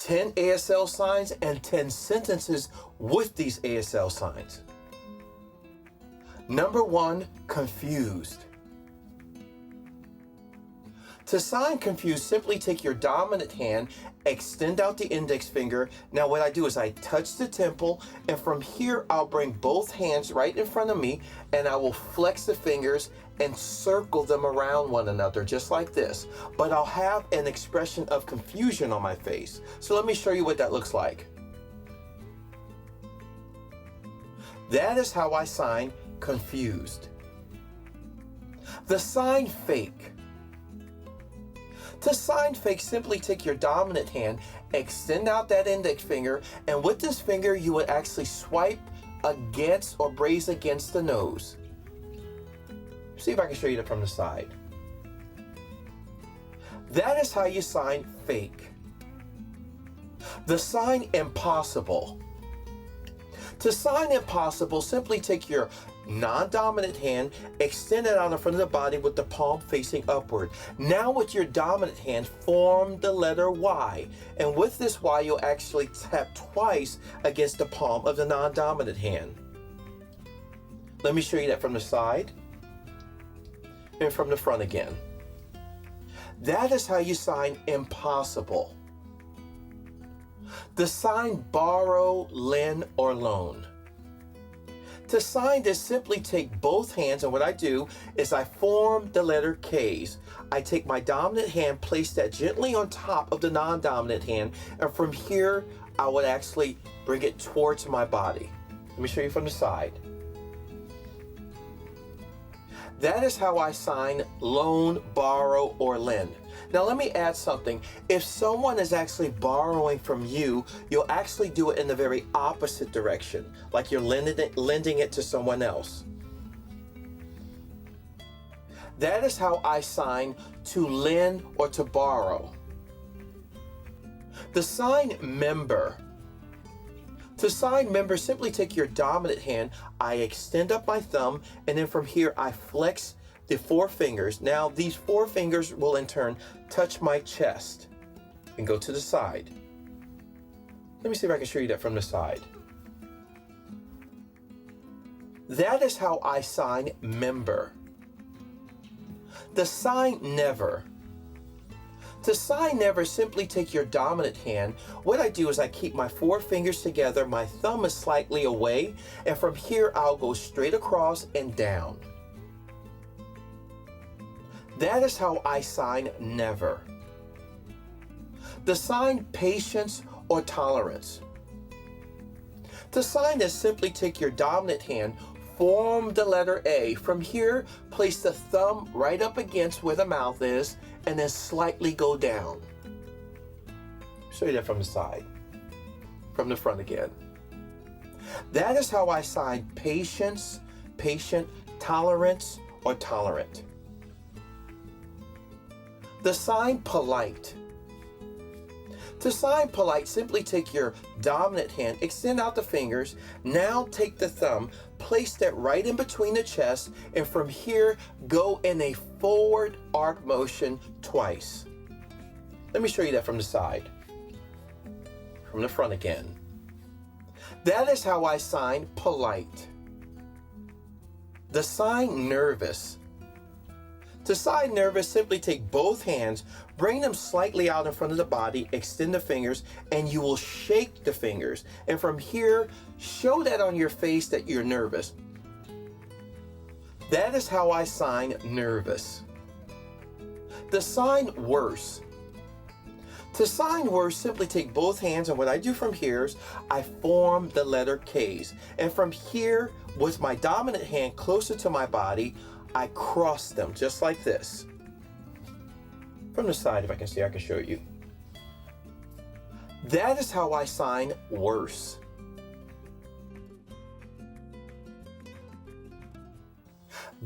10 ASL signs and 10 sentences with these ASL signs. Number 1, confused. To sign confused, simply take your dominant hand, extend out the index finger. Now what I do is I touch the temple, and from here I'll bring both hands right in front of me, and I will flex the fingers and circle them around one another just like this. But I'll have an expression of confusion on my face. So let me show you what that looks like. That is how I sign confused. The sign fake. To sign fake, simply take your dominant hand, extend out that index finger, and with this finger you would actually swipe against or brace against the nose. See if I can show you that from the side. That is how you sign fake. The sign impossible. To sign impossible, simply take your non-dominant hand, extend it out in front of the body with the palm facing upward. Now with your dominant hand, form the letter Y. And with this Y, you'll actually tap twice against the palm of the non-dominant hand. Let me show you that from the side and from the front again. That is how you sign impossible. The sign borrow, lend, or loan. To sign this, simply take both hands, and what I do is I form the letter K's. I take my dominant hand, place that gently on top of the non-dominant hand, and from here, I would actually bring it towards my body. Let me show you from the side. That is how I sign loan, borrow, or lend. Now let me add something. If someone is actually borrowing from you, you'll actually do it in the very opposite direction, like you're lending it to someone else. That is how I sign to lend or to borrow. The sign member. To sign member, simply take your dominant hand, I extend up my thumb, and then from here I flex the 4 fingers. Now these 4 fingers will in turn touch my chest and go to the side. Let me see if I can show you that from the side. That is how I sign member. The sign never. To sign never, simply take your dominant hand. What I do is I keep my 4 fingers together, my thumb is slightly away, and from here I'll go straight across and down. That is how I sign never. The sign patience or tolerance. To sign this, simply take your dominant hand, form the letter A. From here, place the thumb right up against where the mouth is, and then slightly go down. Show you that from the side. From the front again. That is how I sign patience, patient, tolerance, or tolerant. The sign polite. To sign polite, simply take your dominant hand, extend out the fingers, now take the thumb, place that right in between the chest, and from here, go in a forward arc motion twice. Let me show you that from the side. From the front again. That is how I sign polite. The sign nervous. To sign nervous, simply take both hands, bring them slightly out in front of the body, extend the fingers, and you will shake the fingers. And from here, show that on your face that you're nervous. That is how I sign nervous. The sign worse. To sign worse, simply take both hands, and what I do from here is I form the letter K's. And from here, with my dominant hand closer to my body, I cross them just like this. From the side, if I can see, I can show you. That is how I sign worse.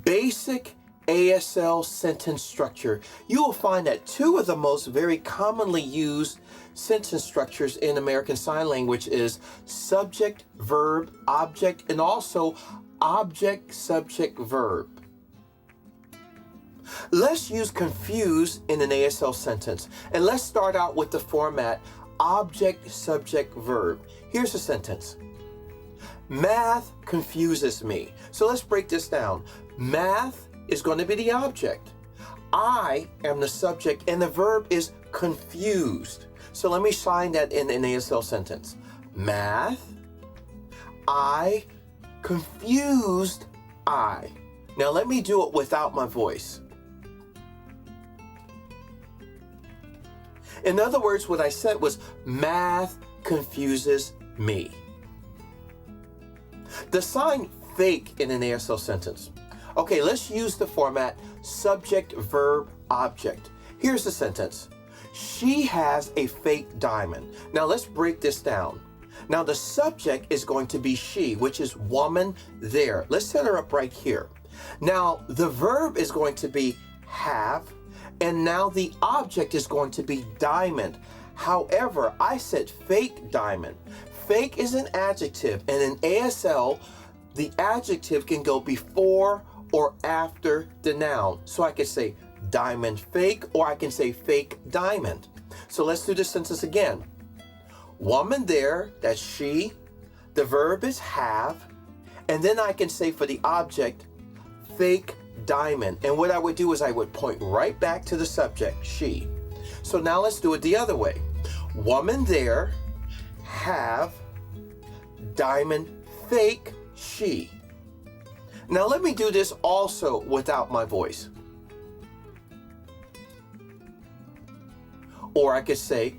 Basic ASL sentence structure. You will find that 2 of the most very commonly used sentence structures in American Sign Language is subject, verb, object, and also object, subject, verb. Let's use confuse in an ASL sentence. And let's start out with the format object, subject, verb. Here's a sentence. Math confuses me. So let's break this down. Math is going to be the object. I am the subject, and the verb is confused. So let me sign that in an ASL sentence. Math, I, confused, I. Now let me do it without my voice. In other words, what I said was math confuses me. The sign fake in an ASL sentence. Okay, let's use the format subject, verb, object. Here's the sentence. She has a fake diamond. Now let's break this down. Now the subject is going to be she, which is woman there. Let's set her up right here. Now the verb is going to be have, and now the object is going to be diamond. However, I said fake diamond. Fake is an adjective, and in ASL, the adjective can go before or after the noun. So I could say diamond fake, or I can say fake diamond. So let's do this sentence again. Woman there, that's she. The verb is have, and then I can say for the object, fake diamond. And what I would do is I would point right back to the subject, she. So now let's do it the other way. Woman there, have, diamond, fake, she. Now let me do this also without my voice. Or I could say,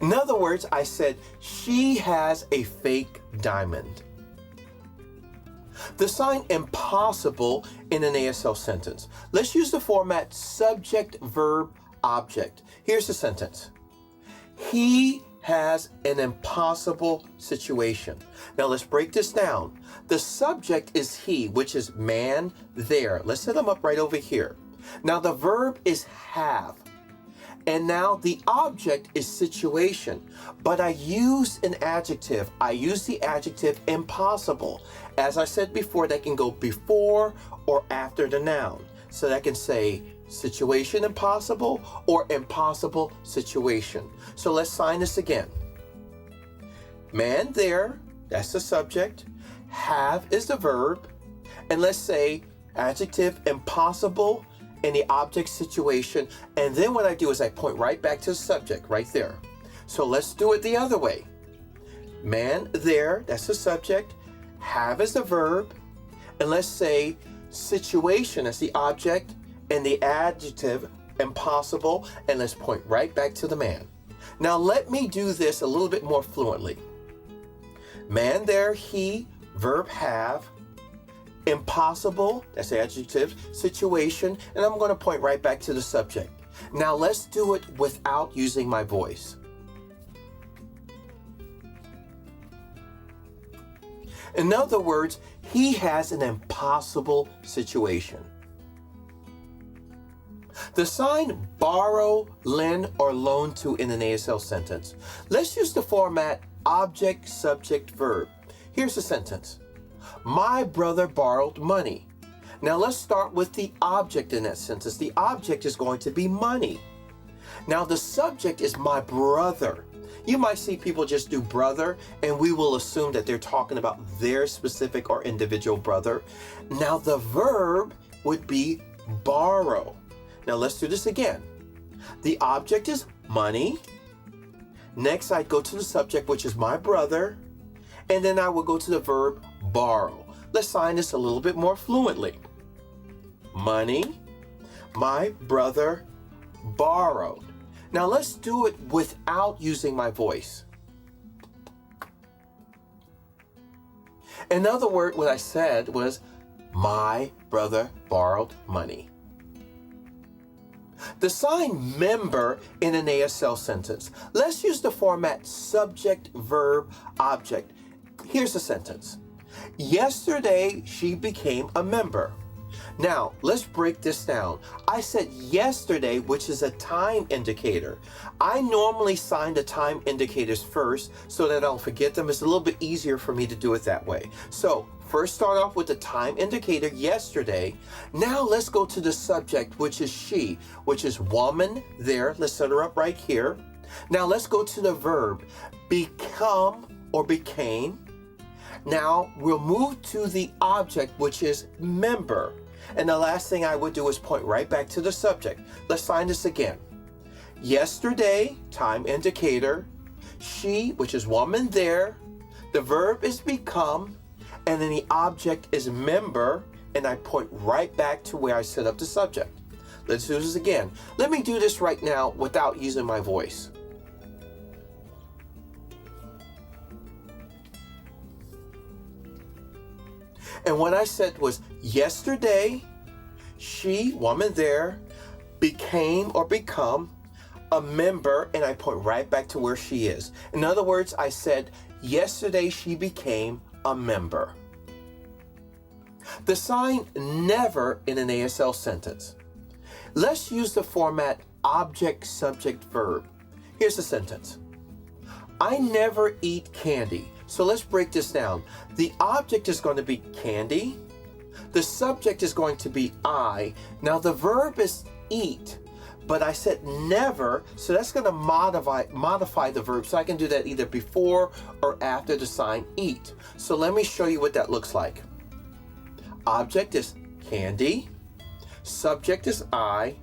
in other words, I said, she has a fake diamond. The sign impossible in an ASL sentence. Let's use the format subject, verb, object. Here's the sentence. He has an impossible situation. Now let's break this down. The subject is he, which is man there. Let's set them up right over here. Now the verb is have. And now the object is situation, but I use an adjective. I use the adjective impossible. As I said before, that can go before or after the noun. So that can say situation impossible or impossible situation. So let's sign this again. Man there, that's the subject. Have is the verb. And let's say adjective impossible in the object situation, and then what I do is I point right back to the subject right there. So let's do it the other way. Man there, that's the subject, have is the verb, and let's say situation as the object and the adjective impossible, and let's point right back to the man. Now let me do this a little bit more fluently. Man there, he, verb have, impossible, that's the adjective, situation, and I'm going to point right back to the subject. Now let's do it without using my voice. In other words, he has an impossible situation. The sign borrow, lend, or loan to in an ASL sentence. Let's use the format object, subject, verb. Here's the sentence. My brother borrowed money. Now let's start with the object in that sentence. The object is going to be money. Now the subject is my brother. You might see people just do brother, and we will assume that they're talking about their specific or individual brother. Now the verb would be borrow. Now let's do this again. The object is money. Next I'd go to the subject, which is my brother, and then I will go to the verb borrow. Let's sign this a little bit more fluently. Money, my brother borrowed. Now let's do it without using my voice. In other words, what I said was, my brother borrowed money. The sign member in an ASL sentence. Let's use the format subject, verb, object. Here's the sentence. Yesterday, she became a member. Now, let's break this down. I said yesterday, which is a time indicator. I normally sign the time indicators first so that I don't forget them. It's a little bit easier for me to do it that way. So, first start off with the time indicator, yesterday. Now let's go to the subject, which is she, which is woman there. Let's set her up right here. Now let's go to the verb, become or became. Now we'll move to the object, which is member. And the last thing I would do is point right back to the subject. Let's sign this again. Yesterday, time indicator. She, which is woman there. The verb is become. And then the object is member. And I point right back to where I set up the subject. Let's do this again. Let me do this right now without using my voice. And what I said was yesterday, she, woman there, became or become a member, and I point right back to where she is. In other words, I said yesterday she became a member. The sign never in an ASL sentence. Let's use the format object, subject, verb. Here's the sentence. I never eat candy. So let's break this down. The object is going to be candy. The subject is going to be I. Now the verb is eat, but I said never, so that's going to modify the verb. So I can do that either before or after the sign eat. So let me show you what that looks like. Object is candy. Subject is I.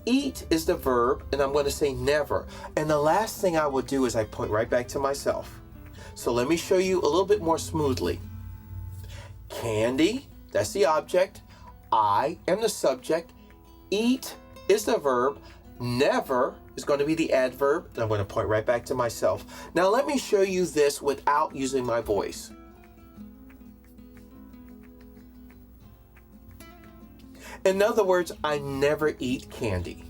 Eat is the verb, and I'm going to say never. And the last thing I will do is I point right back to myself. So let me show you a little bit more smoothly. Candy, that's the object. I am the subject. Eat is the verb. Never is going to be the adverb. And I'm going to point right back to myself. Now let me show you this without using my voice. In other words, I never eat candy.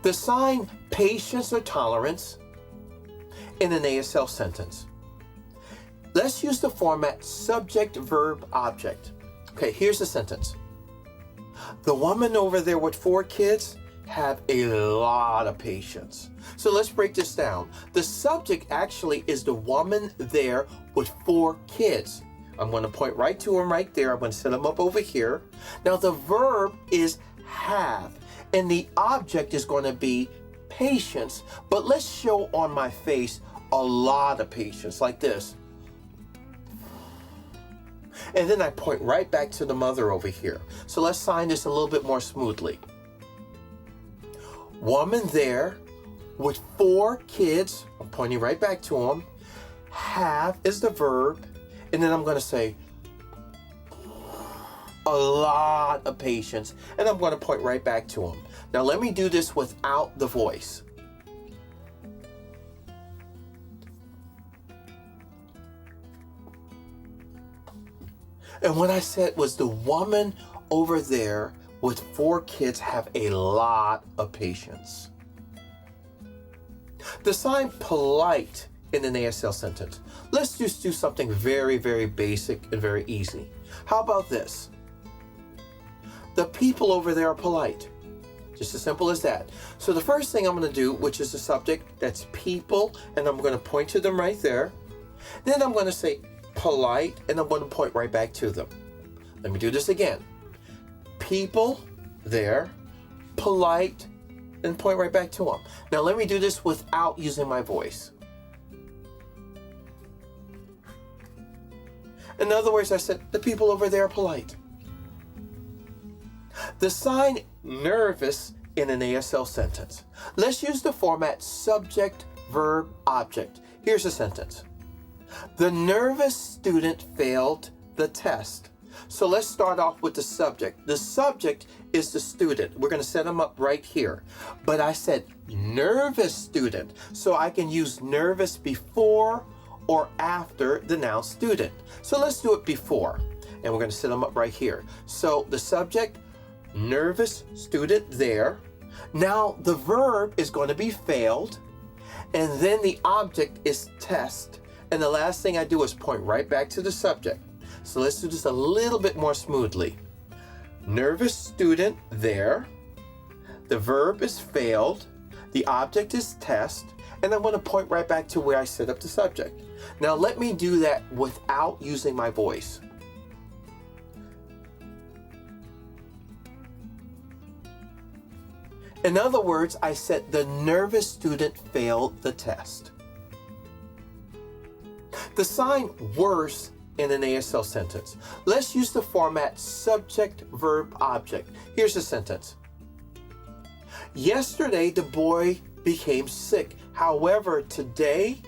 The sign patience or tolerance in an ASL sentence. Let's use the format subject, verb, object. Okay, here's the sentence. The woman over there with 4 kids have a lot of patience. So let's break this down. The subject actually is the woman there with 4 kids. I'm going to point right to him right there. I'm going to set him up over here. Now the verb is have, and the object is going to be patience. But let's show on my face a lot of patience, like this. And then I point right back to the mother over here. So let's sign this a little bit more smoothly. Woman there with 4 kids. I'm pointing right back to him. Have is the verb. And then I'm going to say a lot of patience. And I'm going to point right back to him. Now let me do this without the voice. And what I said was the woman over there with 4 kids have a lot of patience. The sign polite in an ASL sentence. Let's just do something very, very basic and very easy. How about this? The people over there are polite. Just as simple as that. So the first thing I'm going to do, which is the subject, that's people, and I'm going to point to them right there. Then I'm going to say polite, and I'm going to point right back to them. Let me do this again. People there, polite, and point right back to them. Now let me do this without using my voice. In other words, I said, the people over there are polite. The sign nervous in an ASL sentence. Let's use the format subject, verb, object. Here's a sentence. The nervous student failed the test. So let's start off with the subject. The subject is the student. We're going to set them up right here. But I said nervous student. So I can use nervous before or after the noun student. So let's do it before. And we're going to set them up right here. So the subject, nervous student there. Now the verb is going to be failed. And then the object is test. And the last thing I do is point right back to the subject. So let's do this a little bit more smoothly. Nervous student there. The verb is failed. The object is test. And I'm going to point right back to where I set up the subject. Now let me do that without using my voice. In other words, I said the nervous student failed the test. The sign worse in an ASL sentence. Let's use the format subject verb object. Here's the sentence. Yesterday the boy became sick. However, today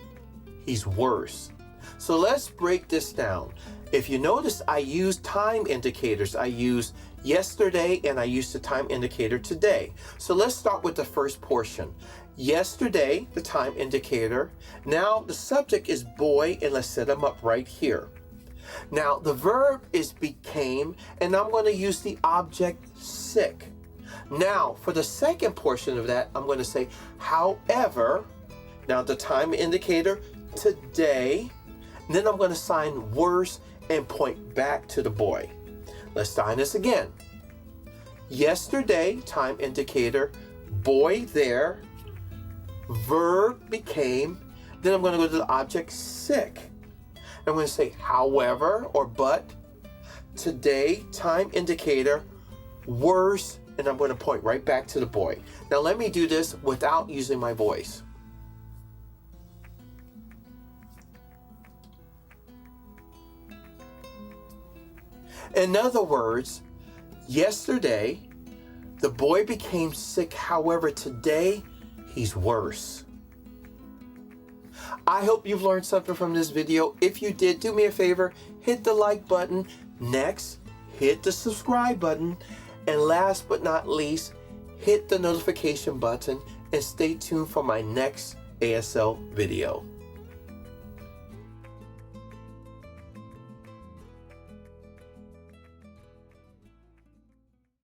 he's worse. So let's break this down. If you notice, I use time indicators. I use yesterday and I use the time indicator today. So let's start with the first portion. Yesterday, the time indicator. Now the subject is boy, and let's set them up right here. Now the verb is became, and I'm going to use the object sick. Now for the second portion of that, I'm going to say however. Now the time indicator today. Then I'm going to sign worse and point back to the boy. Let's sign this again. Yesterday, time indicator, boy there, verb became, then I'm going to go to the object sick. I'm going to say however or but, today, time indicator, worse, and I'm going to point right back to the boy. Now let me do this without using my voice. In other words, yesterday, the boy became sick. However, today, he's worse. I hope you've learned something from this video. If you did, do me a favor, hit the like button. Next, hit the subscribe button. And last but not least, hit the notification button and stay tuned for my next ASL video.